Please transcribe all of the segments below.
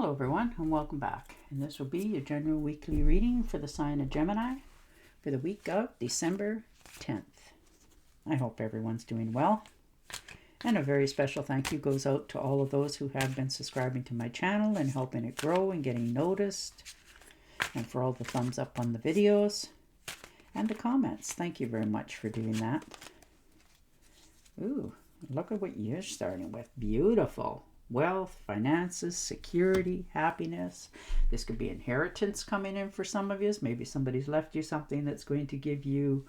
Hello everyone and welcome back, and this will be your general weekly reading for the sign of Gemini for the week of December 10th. I hope everyone's doing well, and a very special thank you goes out to all of those who have been subscribing to my channel and helping it grow and getting noticed, and for all the thumbs up on the videos and the comments. Thank you very much for doing that. Ooh, look at what you're starting with. Beautiful. Wealth, finances, security, happiness. This could be inheritance coming in for some of you. Maybe somebody's left you something that's going to give you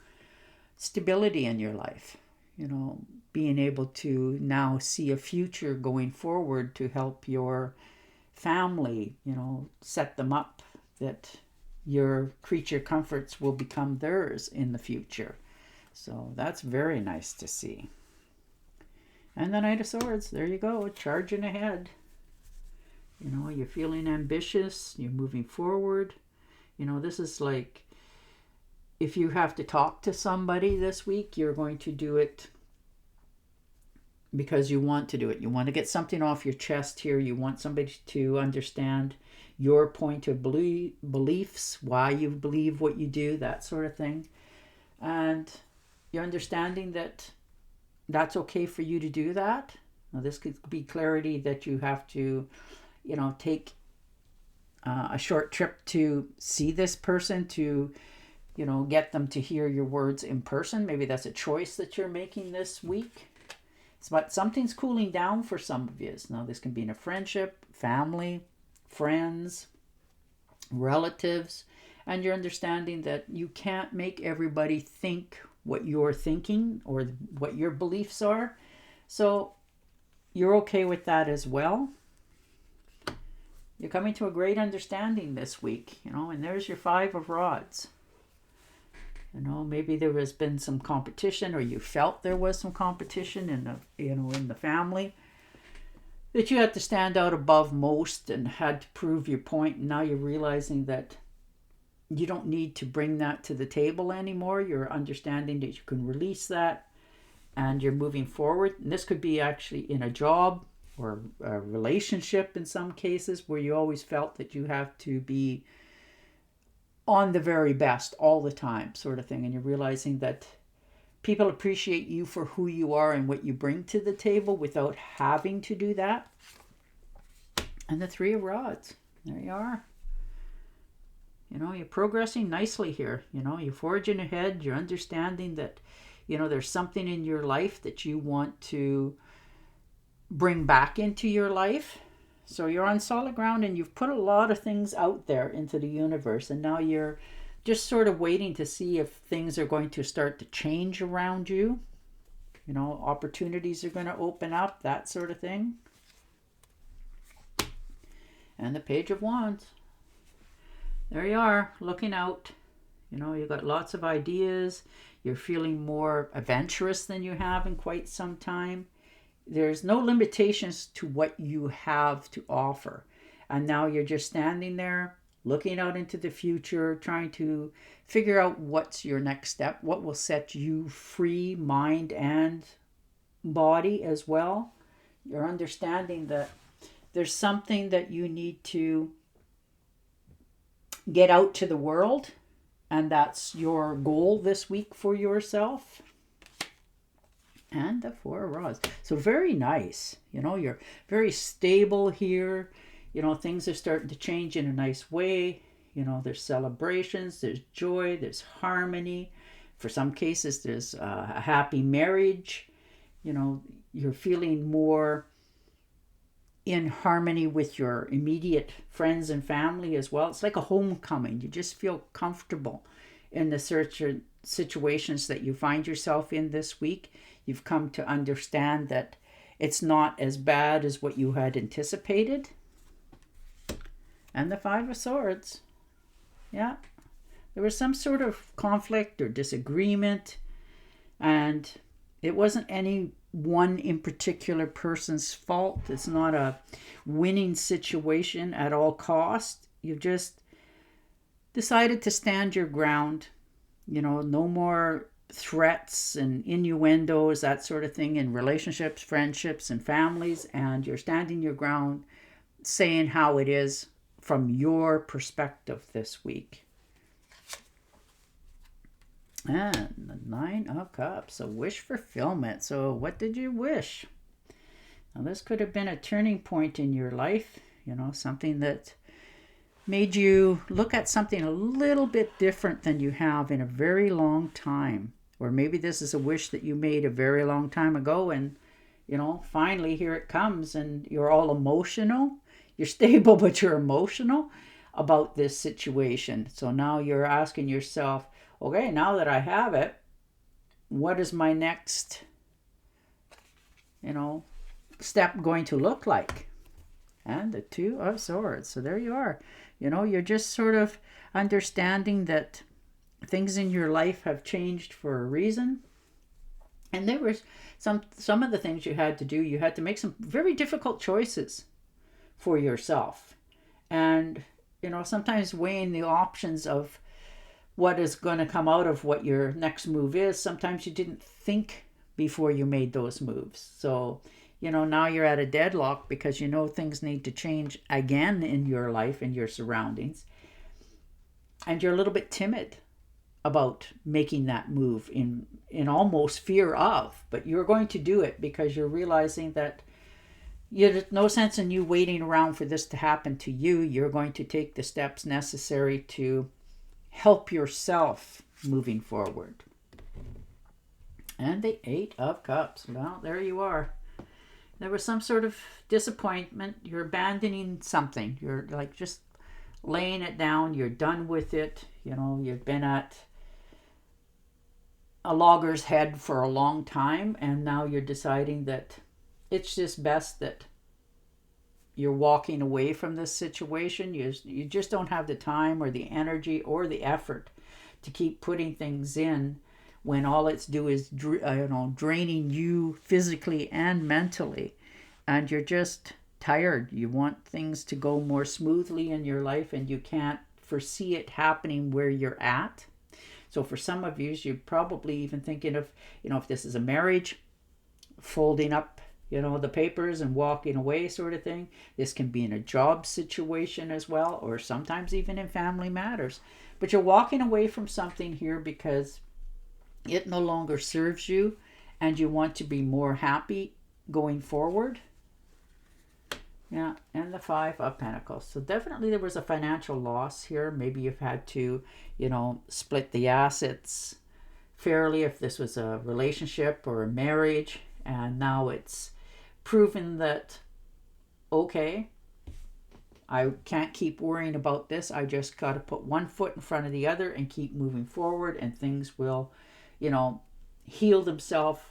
stability in your life. You know, being able to now see a future going forward to help your family, you know, set them up that your creature comforts will become theirs in the future. So that's very nice to see. And the Knight of Swords, there you go, charging ahead. You know, you're feeling ambitious, you're moving forward. You know, this is like, if you have to talk to somebody this week, you're going to do it because you want to do it. You want to get something off your chest here. You want somebody to understand your point of beliefs, why you believe what you do, that sort of thing. And you're understanding that that's okay for you to do that. Now, this could be clarity that you have to, you know, take a short trip to see this person to, you know, get them to hear your words in person. Maybe that's a choice that you're making this week. But something's cooling down for some of you. Now, this can be in a friendship, family, friends, relatives, and you're understanding that you can't make everybody think what you're thinking or what your beliefs are. So you're okay with that as well. You're coming to a great understanding this week, you know, and there's your Five of Rods. You know, maybe there has been some competition, or you felt there was some competition in the, you know, in the family, that you had to stand out above most and had to prove your point. And now you're realizing that you don't need to bring that to the table anymore. You're understanding that you can release that and you're moving forward. And this could be actually in a job or a relationship in some cases, where you always felt that you have to be on the very best all the time, sort of thing. And you're realizing that people appreciate you for who you are and what you bring to the table without having to do that. And the Three of Rods, there you are. You know, you're progressing nicely here. You know, you're forging ahead. You're understanding that, you know, there's something in your life that you want to bring back into your life. So you're on solid ground, and you've put a lot of things out there into the universe. And now you're just sort of waiting to see if things are going to start to change around you. You know, opportunities are going to open up, that sort of thing. And the Page of Wands. There you are, looking out. You know, you've got lots of ideas. You're feeling more adventurous than you have in quite some time. There's no limitations to what you have to offer. And now you're just standing there, looking out into the future, trying to figure out what's your next step, what will set you free, mind and body as well. You're understanding that there's something that you need to get out to the world, and that's your goal this week for yourself. And the Four of Rods. So very nice. You know, you're very stable here. You know, things are starting to change in a nice way. You know, there's celebrations, there's joy, there's harmony. For some cases, there's a happy marriage. You know, you're feeling more in harmony with your immediate friends and family as well. It's like a homecoming. You just feel comfortable in the situations that you find yourself in this week. You've come to understand that it's not as bad as what you had anticipated. And the Five of Swords. Yeah. There was some sort of conflict or disagreement, and it wasn't any one in particular person's fault. It's not a winning situation at all cost. You've just decided to stand your ground. You know, no more threats and innuendos, that sort of thing, in relationships, friendships, and families. And you're standing your ground saying how it is from your perspective this week. And the Nine of Cups, so wish fulfillment. So what did you wish? Now this could have been a turning point in your life, something that made you look at something a little bit different than you have in a very long time. Or maybe this is a wish that you made a very long time ago, and finally here it comes, and you're all emotional. You're stable, but you're emotional about this situation. So now you're asking yourself, okay, now that I have it, what is my next, step going to look like? And the Two of Swords. So there you are. You're just sort of understanding that things in your life have changed for a reason. And there was some of the things you had to do. You had to make some very difficult choices for yourself. And, sometimes weighing the options of what is going to come out of what your next move is. Sometimes you didn't think before you made those moves. So, now you're at a deadlock because things need to change again in your life and your surroundings. And you're a little bit timid about making that move in almost fear of, but you're going to do it because you're realizing that there's no sense in you waiting around for this to happen to you. You're going to take the steps necessary to help yourself moving forward. And the Eight of Cups. Well, there you are. There was some sort of disappointment. You're abandoning something. You're like just laying it down. You're done with it. You've been at a logger's head for a long time, and now you're deciding that it's just best that you're walking away from this situation. You just don't have the time or the energy or the effort to keep putting things in when all it's do is draining you physically and mentally, and you're just tired. You want things to go more smoothly in your life, and you can't foresee it happening where you're at. So for some of you, you're probably even thinking of, if this is a marriage, folding up, the papers and walking away sort of thing. This can be in a job situation as well, or sometimes even in family matters. But you're walking away from something here because it no longer serves you and you want to be more happy going forward. Yeah, and the Five of Pentacles. So definitely there was a financial loss here. Maybe you've had to, split the assets fairly if this was a relationship or a marriage. And now it's proven that, okay, I can't keep worrying about this. I just got to put one foot in front of the other and keep moving forward, and things will, heal themselves.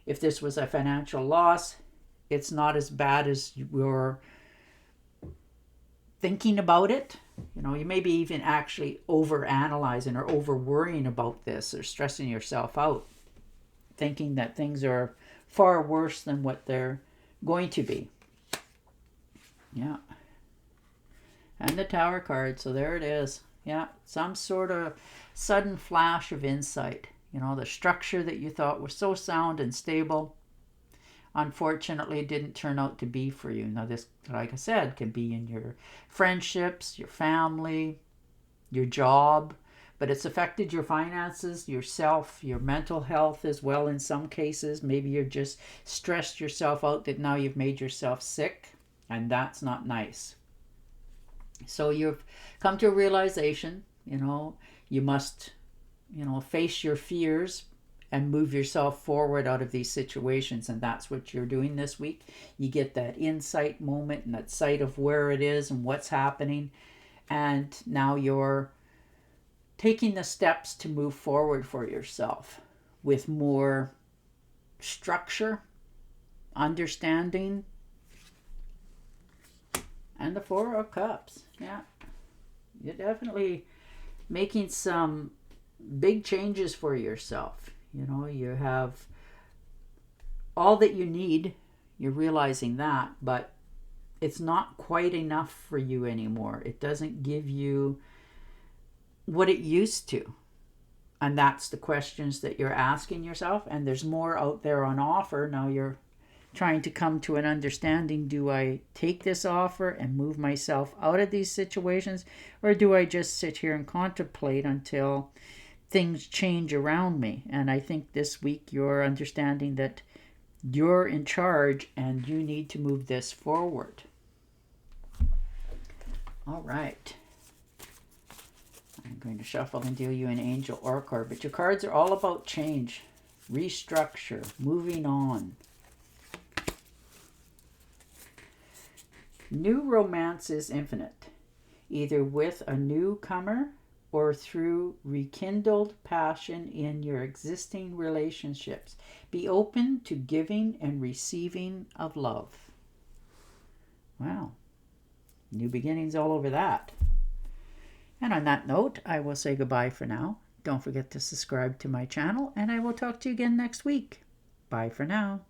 If this was a financial loss, it's not as bad as you're thinking about it. You may be even actually over analyzing or over worrying about this or stressing yourself out, thinking that things are far worse than what they're going to be. Yeah. And the Tower card. So there it is. Yeah. Some sort of sudden flash of insight. The structure that you thought was so sound and stable, unfortunately didn't turn out to be for you. Now this, like I said, can be in your friendships, your family, your job, but it's affected your finances, yourself, your mental health as well in some cases. Maybe you're just stressed yourself out that now you've made yourself sick, and that's not nice. So you've come to a realization, you must, face your fears and move yourself forward out of these situations. And that's what you're doing this week. You get that insight moment and that sight of where it is and what's happening. And now you're taking the steps to move forward for yourself with more structure, understanding. And the Four of Cups. Yeah. You're definitely making some big changes for yourself. You have all that you need. You're realizing that, but it's not quite enough for you anymore. It doesn't give you what it used to. And that's the questions that you're asking yourself. And there's more out there on offer. Now you're trying to come to an understanding. Do I take this offer and move myself out of these situations, or do I just sit here and contemplate until things change around me? And I think this week you're understanding that you're in charge and you need to move this forward. All right. I'm going to shuffle and deal you an angel oracle, but your cards are all about change, restructure, moving on. New romance is infinite, either with a newcomer or through rekindled passion in your existing relationships. Be open to giving and receiving of love. Wow. New beginnings all over that. And on that note, I will say goodbye for now. Don't forget to subscribe to my channel, and I will talk to you again next week. Bye for now.